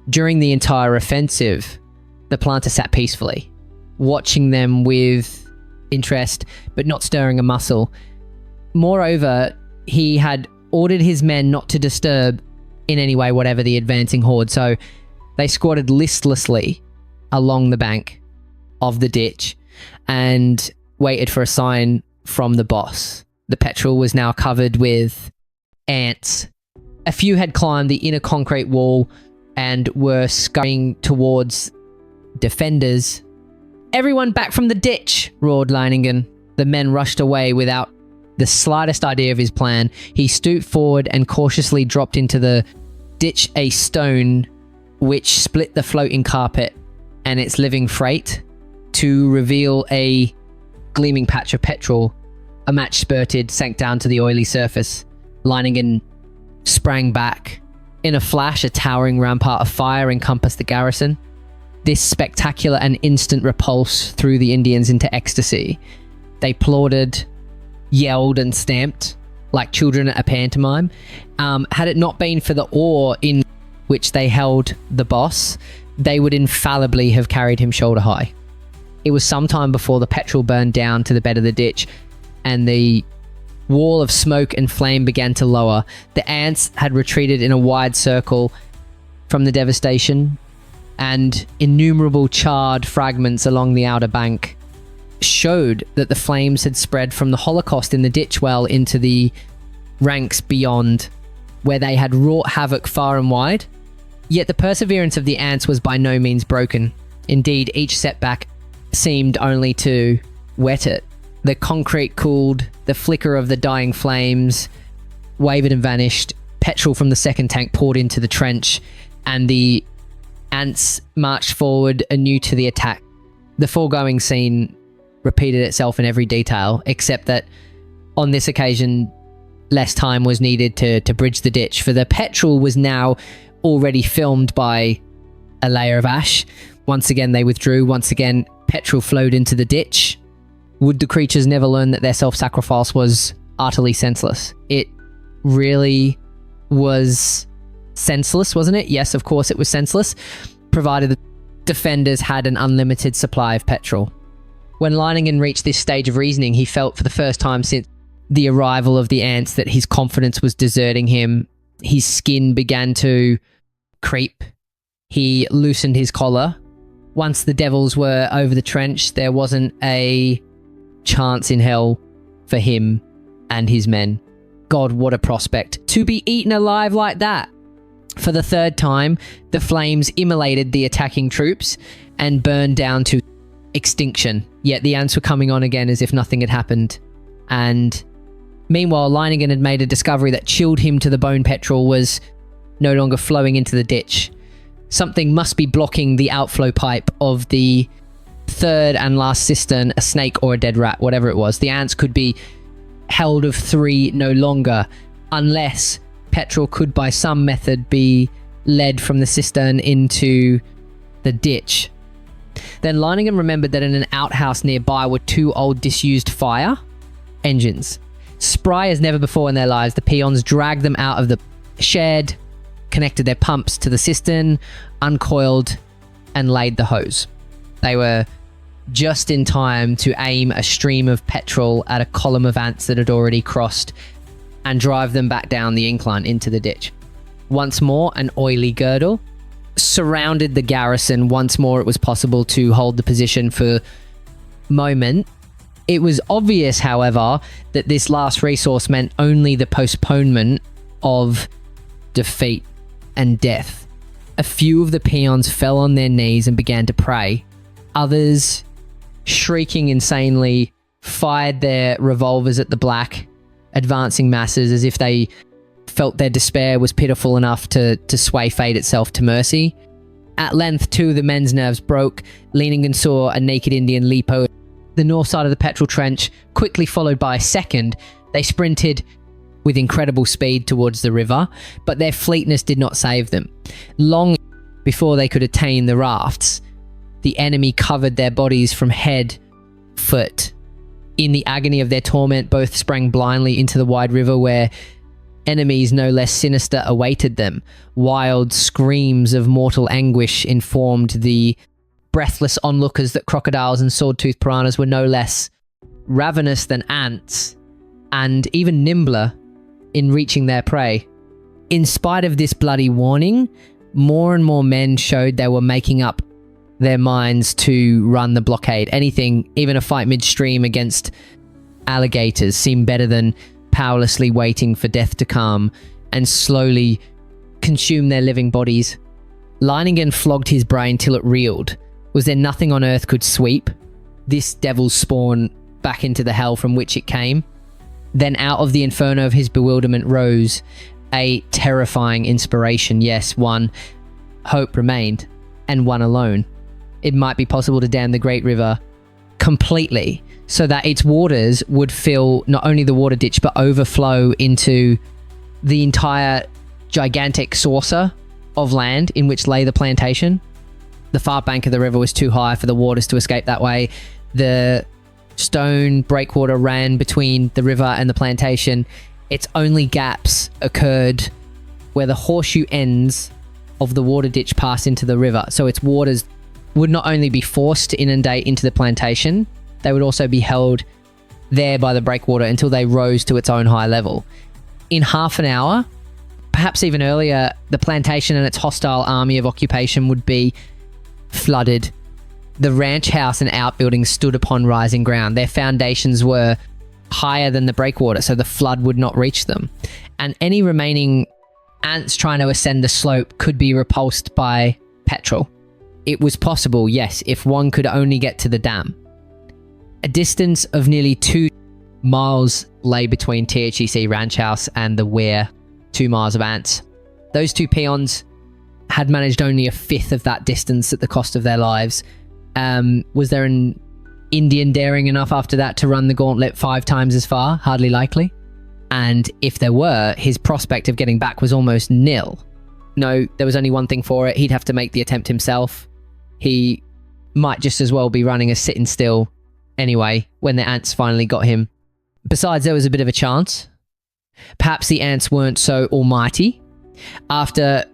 During the entire offensive, the planter sat peacefully, watching them with interest, but not stirring a muscle. Moreover, he had ordered his men not to disturb in any way whatever the advancing horde, so they squatted listlessly along the bank of the ditch and waited for a sign from the boss. The petrol was now covered with ants. A few had climbed the inner concrete wall and were scurrying towards defenders. "Everyone back from the ditch!" roared Leiningen. The men rushed away without the slightest idea of his plan. He stooped forward and cautiously dropped into the ditch a stone which split the floating carpet and its living freight to reveal a gleaming patch of petrol. A match spurted, sank down to the oily surface. Leiningen sprang back. In a flash, a towering rampart of fire encompassed the garrison. This spectacular and instant repulse threw the Indians into ecstasy. They applauded, yelled, and stamped like children at a pantomime. Had it not been for the awe in which they held the boss, they would infallibly have carried him shoulder high. It was some time before the petrol burned down to the bed of the ditch and the wall of smoke and flame began to lower. The ants had retreated in a wide circle from the devastation, and innumerable charred fragments along the outer bank showed that the flames had spread from the Holocaust in the ditch well into the ranks beyond, where they had wrought havoc far and wide. Yet the perseverance of the ants was by no means broken. Indeed, each setback seemed only to wet it. The concrete cooled, the flicker of the dying flames wavered and vanished. Petrol from the second tank poured into the trench, and the ants marched forward anew to the attack. The foregoing scene repeated itself in every detail, except that on this occasion, less time was needed to bridge the ditch, for the petrol was now already filmed by a layer of ash. Once again, they withdrew. Once again, petrol flowed into the ditch. Would the creatures never learn that their self-sacrifice was utterly senseless? It really was senseless, wasn't it? Yes, of course it was senseless, provided the defenders had an unlimited supply of petrol. When Leiningen reached this stage of reasoning, he felt for the first time since the arrival of the ants that his confidence was deserting him. His skin began to creep. He loosened his collar. Once the devils were over the trench, there wasn't a chance in hell for him and his men. God, what a prospect. To be eaten alive like that. For the third time, the flames immolated the attacking troops and burned down to extinction. Yet the ants were coming on again as if nothing had happened. And meanwhile, Leiningen had made a discovery that chilled him to the bone. Petrol was no longer flowing into the ditch. Something must be blocking the outflow pipe of the third and last cistern, a snake or a dead rat, whatever it was. The ants could be held of three no longer, unless petrol could by some method be led from the cistern into the ditch. Then Leiningen remembered that in an outhouse nearby were two old disused fire engines. Spry as never before in their lives, the peons dragged them out of the shed, connected their pumps to the cistern, uncoiled, and laid the hose. They were just in time to aim a stream of petrol at a column of ants that had already crossed and drive them back down the incline into the ditch. Once more, an oily girdle surrounded the garrison. Once more, it was possible to hold the position for a moment. It was obvious, however, that this last resource meant only the postponement of defeat and death. A few of the peons fell on their knees and began to pray. Others, shrieking insanely, fired their revolvers at the black, advancing masses as if they felt their despair was pitiful enough to sway fate itself to mercy. At length, two of the men's nerves broke. Leiningen saw a naked Indian leap over the north side of the petrol trench, quickly followed by a second. They sprinted with incredible speed towards the river, but their fleetness did not save them. Long before they could attain the rafts, the enemy covered their bodies from head, foot. In the agony of their torment, both sprang blindly into the wide river where enemies no less sinister awaited them. Wild screams of mortal anguish informed the breathless onlookers that crocodiles and sword-toothed piranhas were no less ravenous than ants, and even nimbler in reaching their prey. In spite of this bloody warning, more and more men showed they were making up their minds to run the blockade. Anything, even a fight midstream against alligators, seemed better than powerlessly waiting for death to come and slowly consume their living bodies. Leiningen flogged his brain till it reeled. Was there nothing on earth could sweep this devil's spawn back into the hell from which it came? Then out of the inferno of his bewilderment rose a terrifying inspiration. Yes, one hope remained, and one alone. It might be possible to dam the Great River completely so that its waters would fill not only the water ditch but overflow into the entire gigantic saucer of land in which lay the plantation. The far bank of the river was too high for the waters to escape that way. The stone breakwater ran between the river and the plantation. Its only gaps occurred where the horseshoe ends of the water ditch passed into the river. So its waters would not only be forced to inundate into the plantation, they would also be held there by the breakwater until they rose to its own high level. In half an hour, perhaps even earlier, the plantation and its hostile army of occupation would be flooded. The ranch house and outbuildings stood upon rising ground. Their foundations were higher than the breakwater, so the flood would not reach them. And any remaining ants trying to ascend the slope could be repulsed by petrol. It was possible, yes, if one could only get to the dam. A distance of nearly 2 miles lay between THEC Ranch House and the Weir, 2 miles of ants. Those two peons had managed only a fifth of that distance at the cost of their lives. Was there an Indian daring enough after that to run the gauntlet 5 times as far? Hardly likely. And if there were, his prospect of getting back was almost nil. No, there was only one thing for it. He'd have to make the attempt himself. He might just as well be running a sitting still anyway when the ants finally got him. Besides, there was a bit of a chance. Perhaps the ants weren't so almighty. After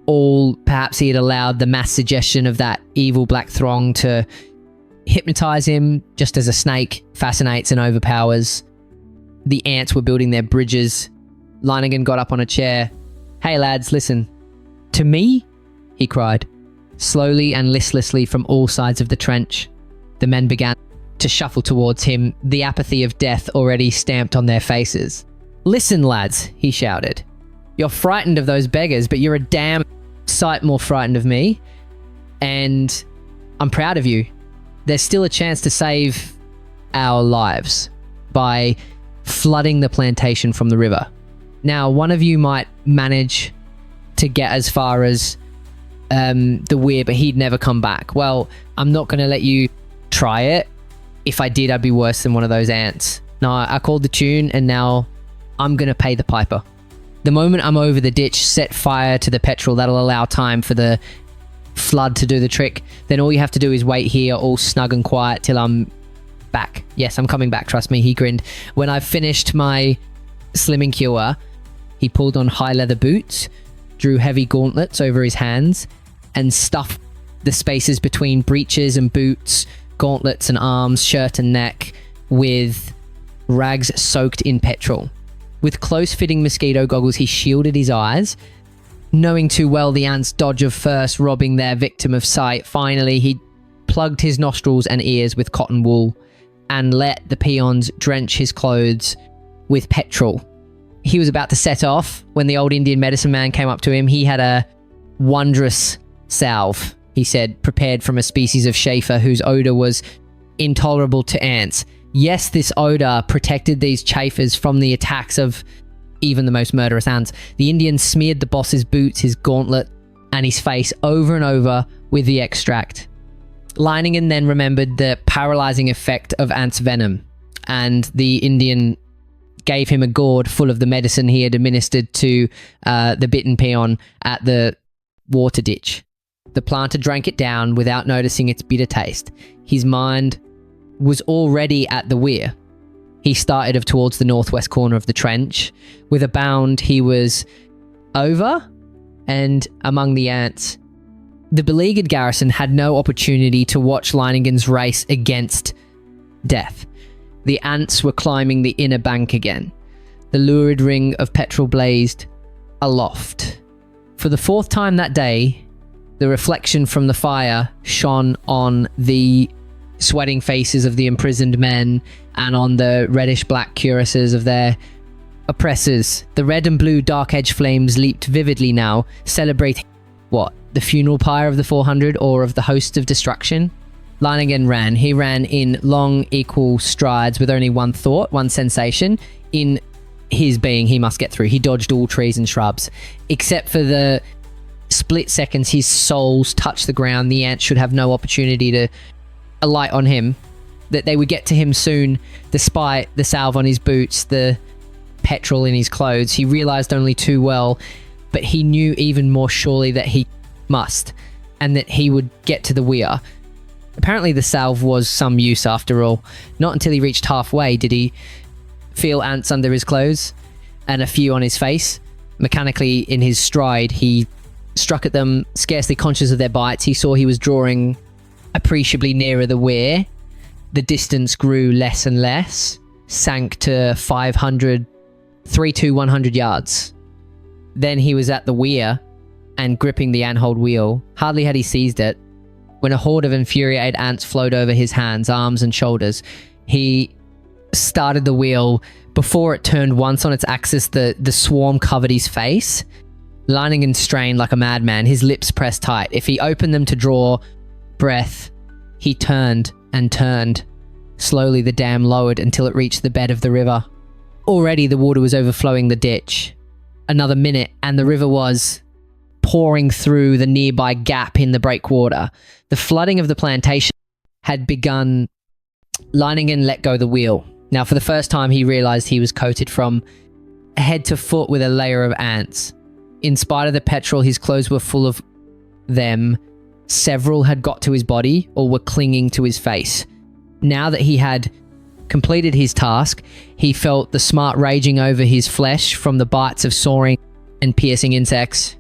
all, perhaps he had allowed the mass suggestion of that evil black throng to hypnotize him, just as a snake fascinates and overpowers. The ants were building their bridges. Linigan got up on a chair. "Hey lads, listen. To me?" he cried. Slowly and listlessly from all sides of the trench, the men began to shuffle towards him, the apathy of death already stamped on their faces. "Listen, lads," he shouted. "You're frightened of those beggars, but you're a damn sight more frightened of me. And I'm proud of you. There's still a chance to save our lives by flooding the plantation from the river. Now, one of you might manage to get as far as the Weir, but he'd never come back. Well, I'm not going to let you try it. If I did, I'd be worse than one of those ants. No, I called the tune, and now I'm going to pay the piper. The moment I'm over the ditch, set fire to the petrol. That'll allow time for the flood to do the trick. Then all you have to do is wait here, all snug and quiet, till I'm back. Yes, I'm coming back, trust me," he grinned. "When I've finished my slimming cure," he pulled on high leather boots, drew heavy gauntlets over his hands, and stuffed the spaces between breeches and boots, gauntlets and arms, shirt and neck with rags soaked in petrol. With close-fitting mosquito goggles, he shielded his eyes. Knowing too well the ants' dodge of first robbing their victim of sight, finally he plugged his nostrils and ears with cotton wool and let the peons drench his clothes with petrol. He was about to set off when the old Indian medicine man came up to him. He had a wondrous salve, he said, prepared from a species of chafer whose odor was intolerable to ants. Yes, this odor protected these chafers from the attacks of even the most murderous ants. The Indian smeared the boss's boots, his gauntlet, and his face over and over with the extract. Linigan then remembered the paralyzing effect of ants' venom, and the Indian gave him a gourd full of the medicine he had administered to the bitten peon at the water ditch. The planter drank it down without noticing its bitter taste. His mind was already at the Weir. He started towards the northwest corner of the trench. With a bound, he was over and among the ants. The beleaguered garrison had no opportunity to watch Linigan's race against death. The ants were climbing the inner bank again. The lurid ring of petrol blazed aloft. For the 4th time that day, the reflection from the fire shone on the sweating faces of the imprisoned men and on the reddish-black cuirasses of their oppressors. The red and blue dark-edged flames leaped vividly now, celebrating what? The funeral pyre of the 400 or of the host of destruction? Linigan ran. He ran in long, equal strides with only one thought, one sensation. In his being, he must get through. He dodged all trees and shrubs, except for the split seconds, his soles touch the ground. The ants should have no opportunity to alight on him. That they would get to him soon, despite the salve on his boots, the petrol in his clothes. He realized only too well, but he knew even more surely that he must, and that he would get to the weir. Apparently the salve was some use after all. Not until he reached halfway did he feel ants under his clothes and a few on his face. Mechanically, in his stride, he struck at them, scarcely conscious of their bites. He saw he was drawing appreciably nearer the weir. The distance grew less and less, sank to 100 yards. Then he was at the weir and gripping the anthold wheel. Hardly had he seized it when a horde of infuriated ants flowed over his hands, arms, and shoulders. He started the wheel. Before it turned once on its axis, the swarm covered his face. Leiningen strained like a madman, his lips pressed tight. If he opened them to draw breath, he turned and turned. Slowly the dam lowered until it reached the bed of the river. Already the water was overflowing the ditch. Another minute and the river was pouring through the nearby gap in the breakwater. The flooding of the plantation had begun. Leiningen let go the wheel. Now for the first time he realized he was coated from head to foot with a layer of ants. In spite of the petrol, his clothes were full of them. Several had got to his body or were clinging to his face. Now that he had completed his task, he felt the smart raging over his flesh from the bites of soaring and piercing insects.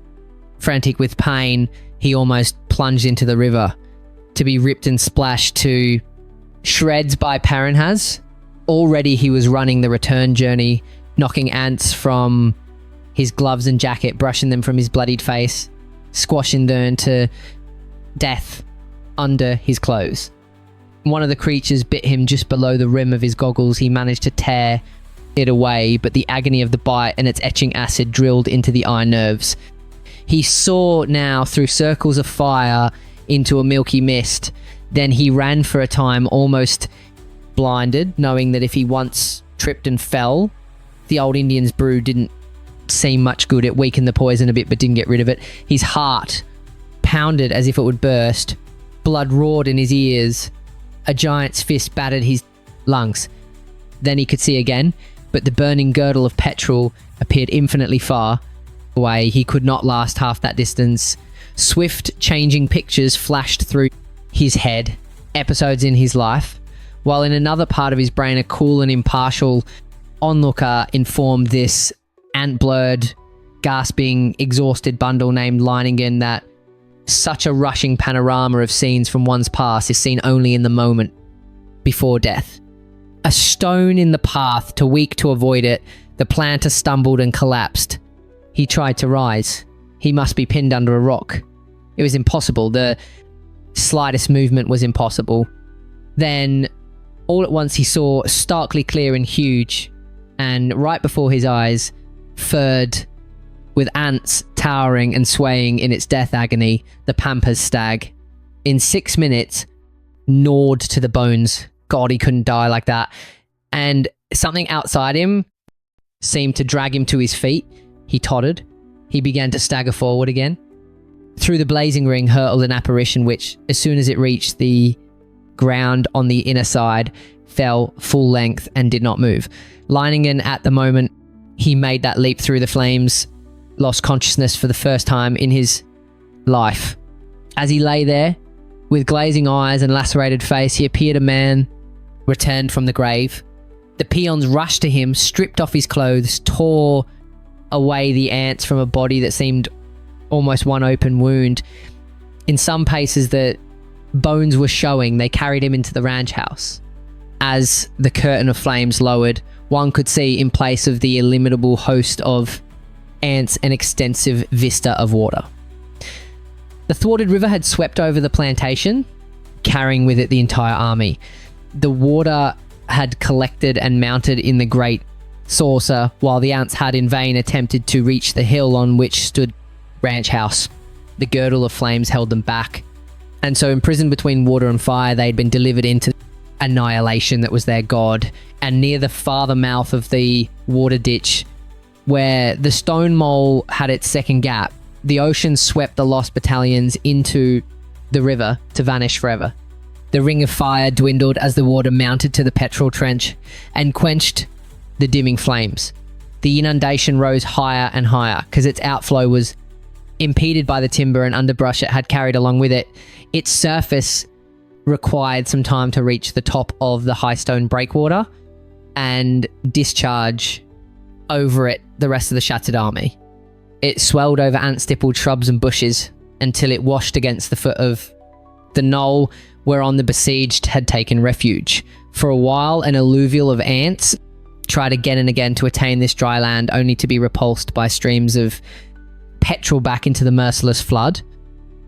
Frantic with pain, he almost plunged into the river, to be ripped and splashed to shreds by Paranhas. Already he was running the return journey, knocking ants from his gloves and jacket, brushing them from his bloodied face, squashing them to death under his clothes. One of the creatures bit him just below the rim of his goggles. He managed to tear it away, but the agony of the bite and its etching acid drilled into the eye nerves. He saw now through circles of fire into a milky mist. Then he ran for a time, almost blinded, knowing that if he once tripped and fell, the old Indian's brew didn't seem much good. It weakened the poison a bit, but didn't get rid of it. His heart pounded as if it would burst. Blood roared in his ears. A giant's fist battered his lungs. Then he could see again, but the burning girdle of petrol appeared infinitely far away. He could not last half that distance. Swift changing pictures flashed through his head, episodes in his life, while in another part of his brain a cool and impartial onlooker informed this ant-blurred, gasping, exhausted bundle named Leiningen that such a rushing panorama of scenes from one's past is seen only in the moment before death. A stone in the path, too weak to avoid it, the planter stumbled and collapsed. He tried to rise. He must be pinned under a rock. It was impossible. The slightest movement was impossible. Then, all at once, he saw starkly clear and huge, and right before his eyes, furred with ants towering and swaying in its death agony, the pampas stag. In 6 minutes, gnawed to the bones. God, he couldn't die like that. And something outside him seemed to drag him to his feet. He tottered. He began to stagger forward again. Through the blazing ring hurtled an apparition which, as soon as it reached the ground on the inner side, fell full length and did not move. Leiningen, at the moment he made that leap through the flames, lost consciousness for the first time in his life. As he lay there, with glazing eyes and lacerated face, he appeared a man returned from the grave. The peons rushed to him, stripped off his clothes, tore away the ants from a body that seemed almost one open wound. In some places, the bones were showing. They carried him into the ranch house. As the curtain of flames lowered, one could see, in place of the illimitable host of ants, an extensive vista of water. The thwarted river had swept over the plantation, carrying with it the entire army. The water had collected and mounted in the great saucer, while the ants had in vain attempted to reach the hill on which stood ranch house. The girdle of flames held them back, and so imprisoned between water and fire, they had been delivered into annihilation that was their god. And near the farther mouth of the water ditch, where the stone mole had its second gap, the ocean swept the lost battalions into the river to vanish forever. The ring of fire dwindled as the water mounted to the petrol trench and quenched the dimming flames. The inundation rose higher and higher because its outflow was impeded by the timber and underbrush it had carried along with it. Its surface required some time to reach the top of the high stone breakwater and discharge over it the rest of the shattered army. It swelled over ant-stippled shrubs and bushes until it washed against the foot of the knoll whereon the besieged had taken refuge. For a while, an alluvial of ants tried again and again to attain this dry land, only to be repulsed by streams of petrol back into the merciless flood.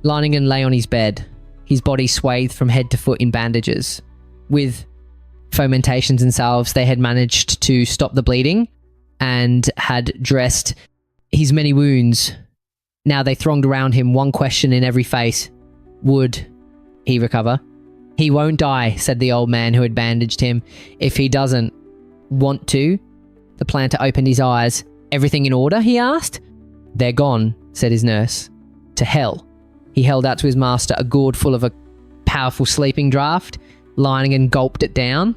Leiningen lay on his bed, his body swathed from head to foot in bandages. With fomentations and salves, they had managed to stop the bleeding and had dressed his many wounds. Now they thronged around him, one question in every face. Would he recover? He won't die, said the old man who had bandaged him. If he doesn't want to? The planter opened his eyes. Everything in order? He asked. They're gone, said his nurse. To hell. He held out to his master a gourd full of a powerful sleeping draught. Leiningen gulped it down.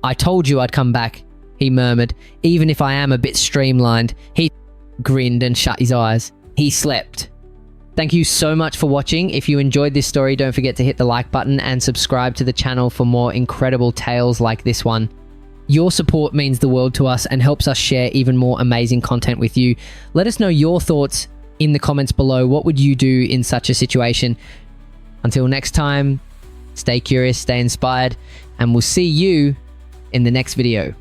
I told you I'd come back, he murmured, even if I am a bit streamlined. He grinned and shut his eyes. He slept. Thank you so much for watching. If you enjoyed this story, don't forget to hit the like button and subscribe to the channel for more incredible tales like this one. Your support means the world to us and helps us share even more amazing content with you. Let us know your thoughts in the comments below. What would you do in such a situation? Until next time, stay curious, stay inspired, and we'll see you in the next video.